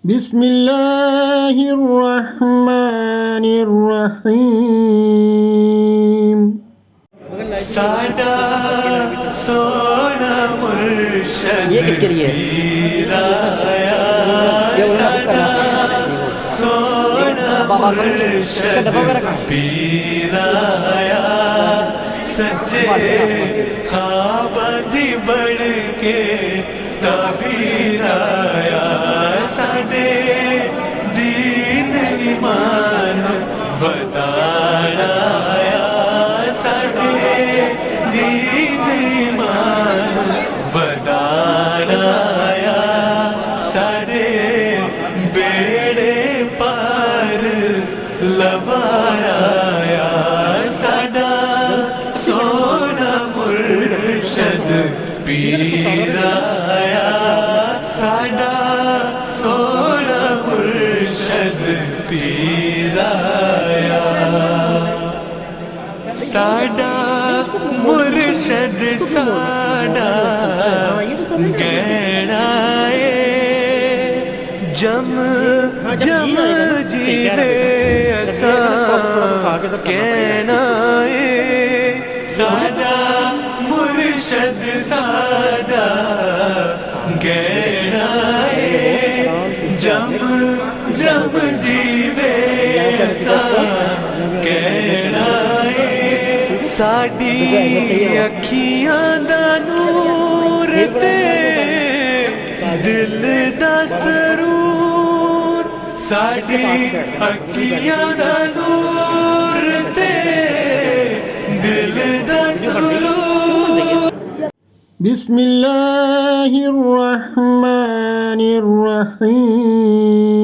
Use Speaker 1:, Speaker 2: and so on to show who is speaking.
Speaker 1: بسم الله الرحمن الرحيم
Speaker 2: ساڈا سونا مرشد
Speaker 3: یہ کس کے لیے
Speaker 2: پیر آیا ساڈا سونا مرشد پیر آیا سچے خواب دی بڑھ کے تعبیر آیا ساڈے دین ایمان وداڑ آیا ساڈے دین ایمان وداڑ آیا ساڈے بیڑے پار لواڑ آیا ساڈا سونا مرشد پیر آیا ساڈا سونا مرشد پیر آیا ساڈا مرشد ساڈا گہنا ہے جم جم جیوے اساں کہنا ہے ساڈا مرشد ساڈا گہنا ہے جم جم جیوے اساں کہنا ہے ساڈی اکھیاں دا نور تے دل دا سرور ساڈی اکھیاں دا نور تے دل دا سرور
Speaker 1: بسم الله الرحمن الرحيم